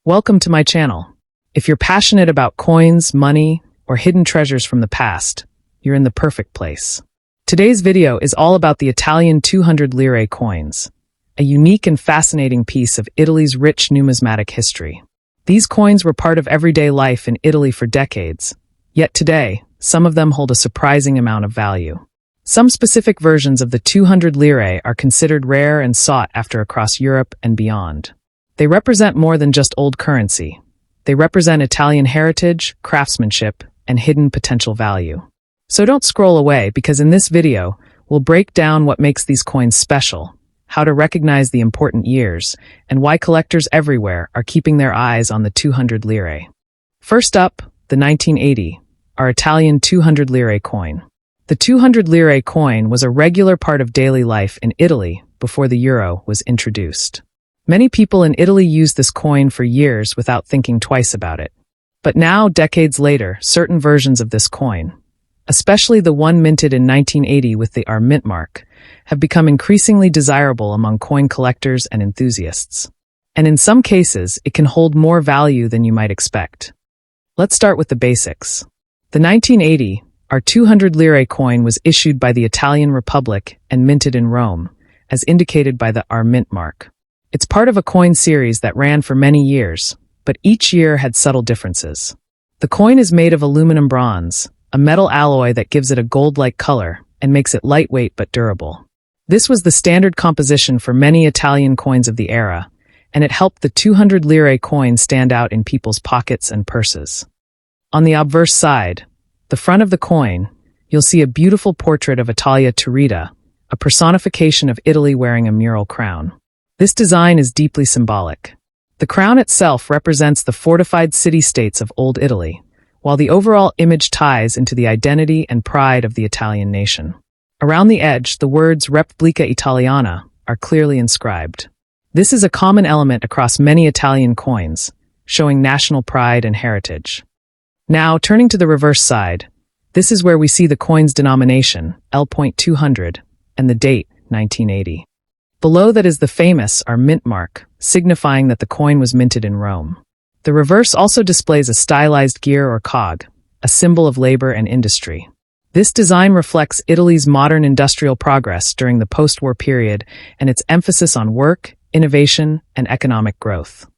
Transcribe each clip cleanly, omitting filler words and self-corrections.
Welcome to my channel. If you're passionate about coins, money, or hidden treasures from the past, you're in the perfect place. Today's video is all about the Italian 200 lire coins, a unique and fascinating piece of Italy's rich numismatic history. These coins were part of everyday life in Italy for decades, yet today, some of them hold a surprising amount of value. Some specific versions of the 200 lire are considered rare and sought after across Europe and beyond. They represent more than just old currency. They represent Italian heritage, craftsmanship, and hidden potential value. So don't scroll away, because in this video, we'll break down what makes these coins special, how to recognize the important years, and why collectors everywhere are keeping their eyes on the 200 lire. First up, the 1980, our Italian 200 lire coin. The 200 lire coin was a regular part of daily life in Italy before the euro was introduced. Many people in Italy used this coin for years without thinking twice about it. But now, decades later, certain versions of this coin, especially the one minted in 1980 with the R mint mark, have become increasingly desirable among coin collectors and enthusiasts. And in some cases, it can hold more value than you might expect. Let's start with the basics. The 1980, our 200 lire coin was issued by the Italian Republic and minted in Rome, as indicated by the R mint mark. It's part of a coin series that ran for many years, but each year had subtle differences. The coin is made of aluminum bronze, a metal alloy that gives it a gold-like color and makes it lightweight but durable. This was the standard composition for many Italian coins of the era, and it helped the 200 lire coin stand out in people's pockets and purses. On the obverse side, the front of the coin, you'll see a beautiful portrait of Italia Turrida, a personification of Italy wearing a mural crown. This design is deeply symbolic. The crown itself represents the fortified city-states of Old Italy, while the overall image ties into the identity and pride of the Italian nation. Around the edge, the words Repubblica Italiana are clearly inscribed. This is a common element across many Italian coins, showing national pride and heritage. Now, turning to the reverse side, this is where we see the coin's denomination, L.200, and the date, 1980. Below that is the famous R mint mark, signifying that the coin was minted in Rome. The reverse also displays a stylized gear or cog, a symbol of labor and industry. This design reflects Italy's modern industrial progress during the post-war period and its emphasis on work, innovation, and economic growth.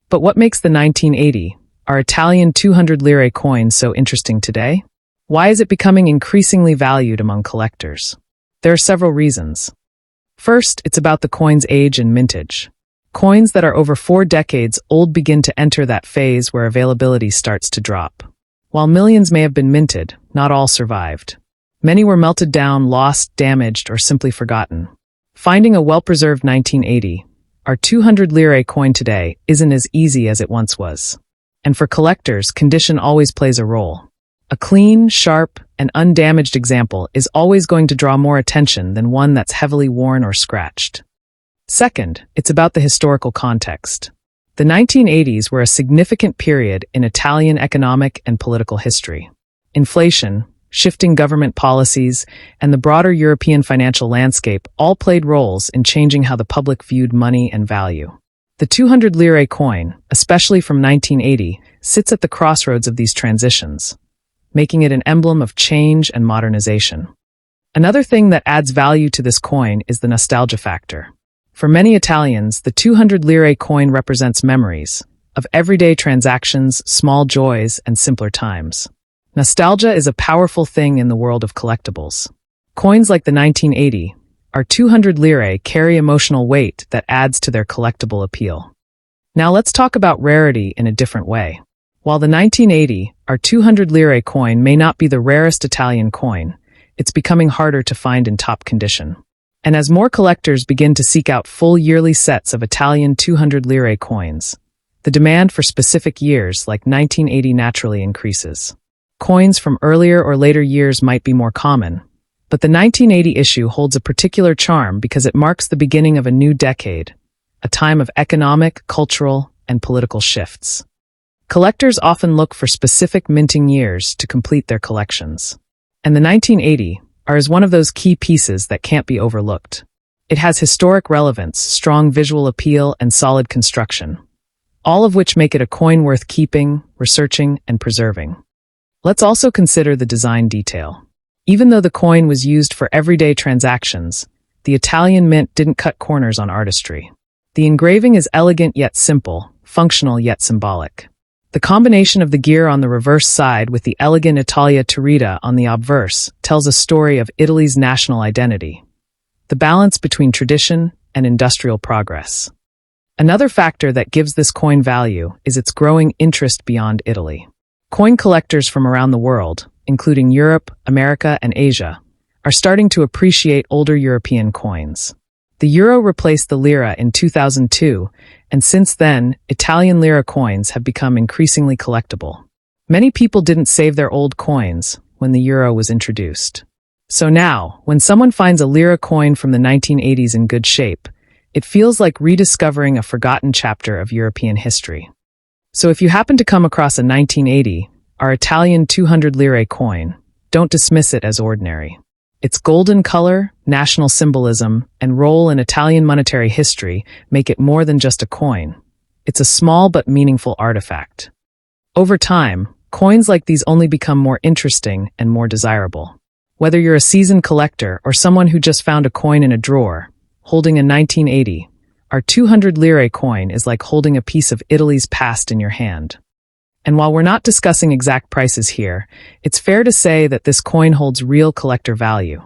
But what makes the 1980, our Italian 200 lire coin, so interesting today? Why is it becoming increasingly valued among collectors? There are several reasons. First, it's about the coin's age and mintage. Coins that are over 4 decades old begin to enter that phase where availability starts to drop. While millions may have been minted, not all survived. Many were melted down, lost, damaged, or simply forgotten. Finding a well-preserved 1980, our 200 lire coin today isn't as easy as it once was. And for collectors, condition always plays a role. A clean, sharp, and undamaged example is always going to draw more attention than one that's heavily worn or scratched. Second, it's about the historical context. The 1980s were a significant period in Italian economic and political history. Inflation, shifting government policies, and the broader European financial landscape all played roles in changing how the public viewed money and value. The 200 lire coin, especially from 1980, sits at the crossroads of these transitions, making it an emblem of change and modernization. Another thing that adds value to this coin is the nostalgia factor. For many Italians, the 200 lire coin represents memories of everyday transactions, small joys, and simpler times. Nostalgia is a powerful thing in the world of collectibles. Coins like the 1980, our 200 lire, carry emotional weight that adds to their collectible appeal. Now let's talk about rarity in a different way. While the 1980, our 200 lire coin may not be the rarest Italian coin, it's becoming harder to find in top condition. And as more collectors begin to seek out full yearly sets of Italian 200 lire coins, the demand for specific years like 1980 naturally increases. Coins from earlier or later years might be more common, but the 1980 issue holds a particular charm because it marks the beginning of a new decade, a time of economic, cultural, and political shifts. Collectors often look for specific minting years to complete their collections. And the 1980 is one of those key pieces that can't be overlooked. It has historic relevance, strong visual appeal, and solid construction. all of which make it a coin worth keeping, researching, and preserving. Let's also consider the design detail. Even though the coin was used for everyday transactions, the Italian mint didn't cut corners on artistry. The engraving is elegant yet simple, functional yet symbolic. The combination of the gear on the reverse side with the elegant Italia Turrida on the obverse tells a story of Italy's national identity, the balance between tradition and industrial progress. Another factor that gives this coin value is its growing interest beyond Italy. Coin collectors from around the world, including Europe, America, and Asia, are starting to appreciate older European coins. The euro replaced the lira in 2002, and since then, Italian lira coins have become increasingly collectible. Many people didn't save their old coins when the euro was introduced. So now, when someone finds a lira coin from the 1980s in good shape, it feels like rediscovering a forgotten chapter of European history. So if you happen to come across a 1980, our Italian 200 lire coin, don't dismiss it as ordinary. Its golden color, national symbolism, and role in Italian monetary history make it more than just a coin. It's a small but meaningful artifact. Over time, coins like these only become more interesting and more desirable. Whether you're a seasoned collector or someone who just found a coin in a drawer, holding a 1980, our 200 lire coin is like holding a piece of Italy's past in your hand. And while we're not discussing exact prices here, it's fair to say that this coin holds real collector value,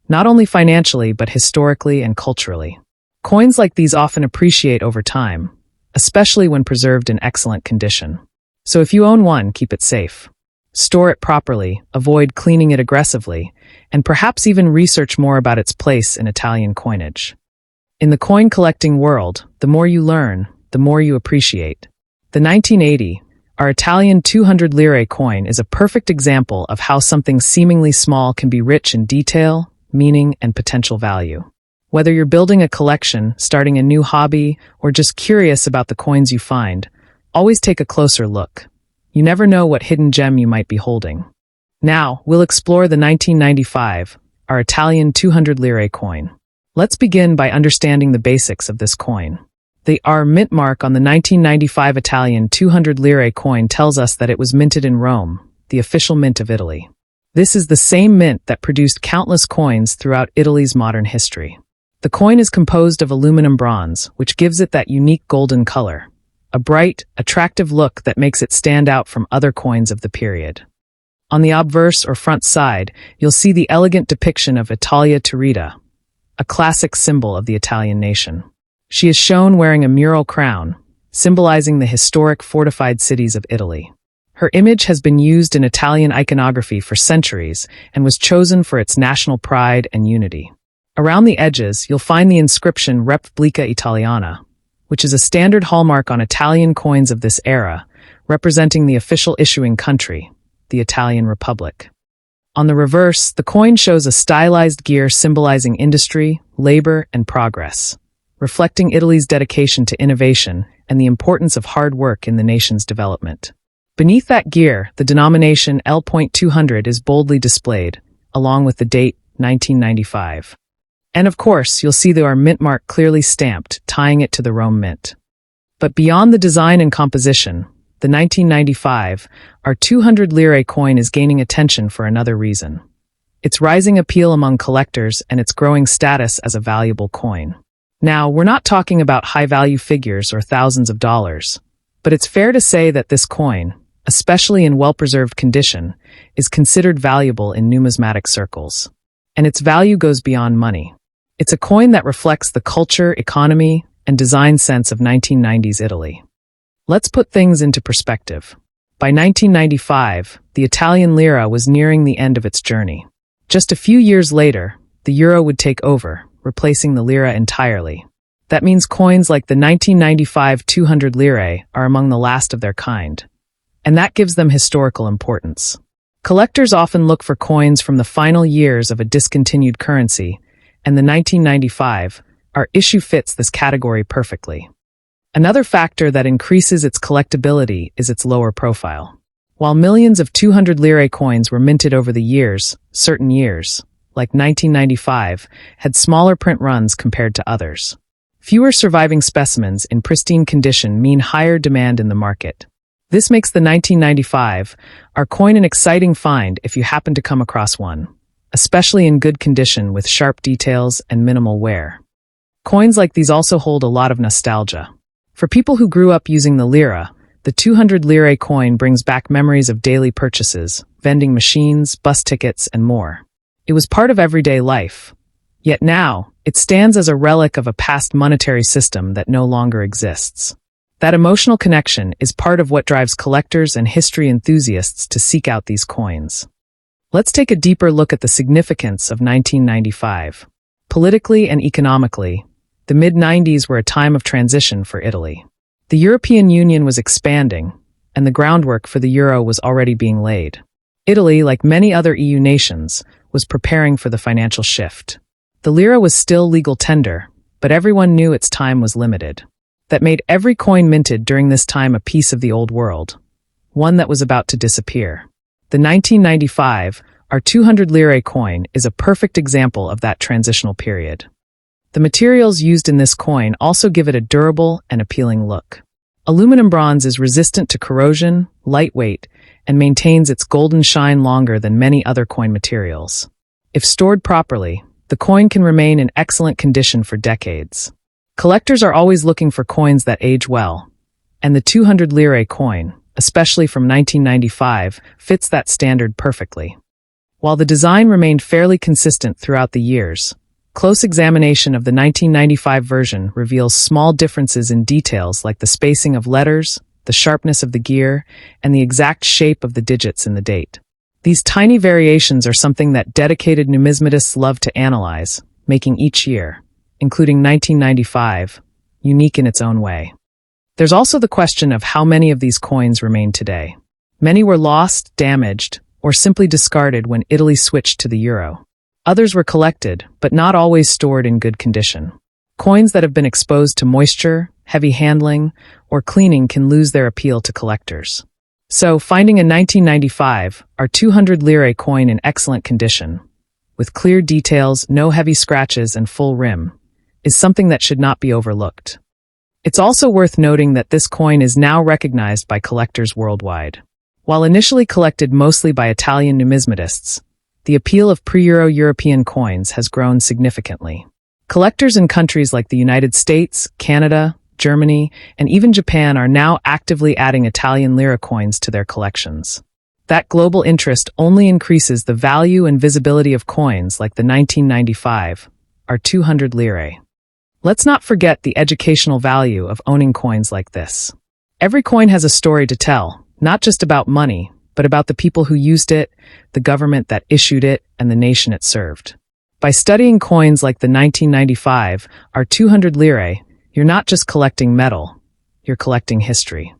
not only financially but historically and culturally. Coins like these often appreciate over time, especially when preserved in excellent condition. So if you own one, keep it safe. Store it properly, avoid cleaning it aggressively, and perhaps even research more about its place in Italian coinage. In the coin collecting world, the more you learn, the more you appreciate. The 1980, our Italian 200 lire coin, is a perfect example of how something seemingly small can be rich in detail, meaning, and potential value. Whether you're building a collection, starting a new hobby, or just curious about the coins you find, always take a closer look. You never know what hidden gem you might be holding. Now, we'll explore the 1995, our Italian 200 lire coin. Let's begin by understanding the basics of this coin. The R mint mark on the 1995 Italian 200 lire coin tells us that it was minted in Rome, the official mint of Italy. This is the same mint that produced countless coins throughout Italy's modern history. The coin is composed of aluminum bronze, which gives it that unique golden color, a bright, attractive look that makes it stand out from other coins of the period. On the obverse or front side, you'll see the elegant depiction of Italia Turrida, a classic symbol of the Italian nation. She is shown wearing a mural crown, symbolizing the historic fortified cities of Italy. Her image has been used in Italian iconography for centuries and was chosen for its national pride and unity. Around the edges, you'll find the inscription Repubblica Italiana, which is a standard hallmark on Italian coins of this era, representing the official issuing country, the Italian Republic. On the reverse, the coin shows a stylized gear symbolizing industry, labor, and progress, reflecting Italy's dedication to innovation and the importance of hard work in the nation's development. Beneath that gear, the denomination L.200 is boldly displayed, along with the date 1995. And of course, you'll see our mint mark clearly stamped, tying it to the Rome mint. But beyond the design and composition, the 1995, our 200 lire coin is gaining attention for another reason. Its rising appeal among collectors and its growing status as a valuable coin. Now, we're not talking about high-value figures or thousands of dollars, but it's fair to say that this coin, especially in well-preserved condition, is considered valuable in numismatic circles. And its value goes beyond money. It's a coin that reflects the culture, economy, and design sense of 1990s Italy. Let's put things into perspective. By 1995, the Italian lira was nearing the end of its journey. Just a few years later, the euro would take over, replacing the lira entirely. That means coins like the 1995 200 lire are among the last of their kind. And that gives them historical importance. Collectors often look for coins from the final years of a discontinued currency, and the 1995, our issue fits this category perfectly. Another factor that increases its collectability is its lower profile. While millions of 200 lire coins were minted over the years, certain years, like 1995, had smaller print runs compared to others. Fewer surviving specimens in pristine condition mean higher demand in the market. This makes the 1995 our coin an exciting find if you happen to come across one, especially in good condition with sharp details and minimal wear. Coins like these also hold a lot of nostalgia. For people who grew up using the lira, the 200 lire coin brings back memories of daily purchases, vending machines, bus tickets, and more. It was part of everyday life. Yet now, it stands as a relic of a past monetary system that no longer exists. That emotional connection is part of what drives collectors and history enthusiasts to seek out these coins. Let's take a deeper look at the significance of 1995. Politically and economically, the mid-90s were a time of transition for Italy. The European Union was expanding, and the groundwork for the euro was already being laid. Italy, like many other EU nations, was preparing for the financial shift. The lira was still legal tender, but everyone knew its time was limited. That made every coin minted during this time a piece of the old world, one that was about to disappear. The 1995, our 200 lire coin, is a perfect example of that transitional period. The materials used in this coin also give it a durable and appealing look. Aluminum bronze is resistant to corrosion, lightweight, and maintains its golden shine longer than many other coin materials. If stored properly, the coin can remain in excellent condition for decades. Collectors are always looking for coins that age well, and the 200 lire coin, especially from 1995, fits that standard perfectly. While the design remained fairly consistent throughout the years, close examination of the 1995 version reveals small differences in details like the spacing of letters, the sharpness of the gear, and the exact shape of the digits in the date. These tiny variations are something that dedicated numismatists love to analyze, making each year, including 1995, unique in its own way. There's also the question of how many of these coins remain today. Many were lost, damaged, or simply discarded when Italy switched to the euro. Others were collected, but not always stored in good condition. Coins that have been exposed to moisture, heavy handling, or cleaning can lose their appeal to collectors. So, finding a 1995, our 200 lire coin in excellent condition, with clear details, no heavy scratches, and full rim, is something that should not be overlooked. It's also worth noting that this coin is now recognized by collectors worldwide. While initially collected mostly by Italian numismatists, the appeal of pre-Euro European coins has grown significantly. Collectors in countries like the United States, Canada, Germany, and even Japan are now actively adding Italian lira coins to their collections. That global interest only increases the value and visibility of coins like the 1995, our 200 lire. Let's not forget the educational value of owning coins like this. Every coin has a story to tell, not just about money, but about the people who used it, the government that issued it, and the nation it served. By studying coins like the 1995, our 200 lire, you're not just collecting metal, you're collecting history.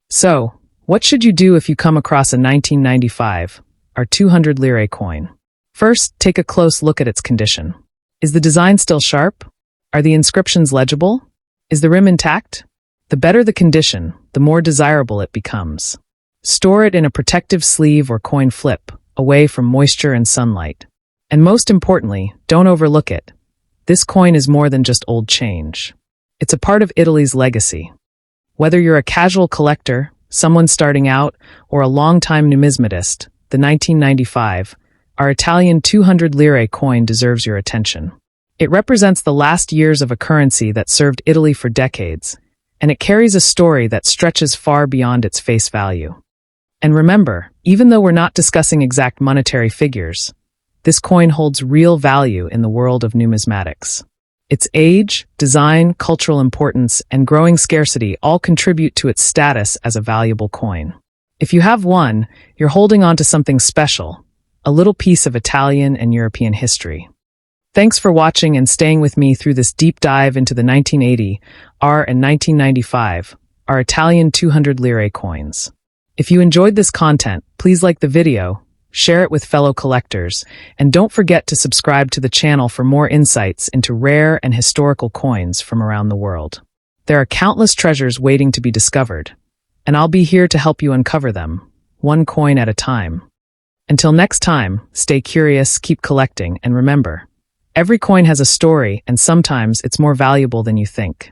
So, what should you do if you come across a 1995, our 200 lire coin? First, take a close look at its condition. Is the design still sharp? Are the inscriptions legible? Is the rim intact? The better the condition, the more desirable it becomes. Store it in a protective sleeve or coin flip, away from moisture and sunlight. And most importantly, don't overlook it. This coin is more than just old change. It's a part of Italy's legacy. Whether you're a casual collector, someone starting out, or a long-time numismatist, the 1995, our Italian 200 lire coin deserves your attention. It represents the last years of a currency that served Italy for decades, and it carries a story that stretches far beyond its face value. And remember, even though we're not discussing exact monetary figures, this coin holds real value in the world of numismatics. Its age, design, cultural importance, and growing scarcity all contribute to its status as a valuable coin. If you have one, you're holding on to something special, a little piece of Italian and European history. Thanks for watching and staying with me through this deep dive into the 1980, and 1995, our Italian 200 lire coins. If you enjoyed this content, please like the video, share it with fellow collectors, and don't forget to subscribe to the channel for more insights into rare and historical coins from around the world. There are countless treasures waiting to be discovered, and I'll be here to help you uncover them, one coin at a time. Until next time, stay curious, keep collecting, and remember, Every coin has a story, and sometimes it's more valuable than you think.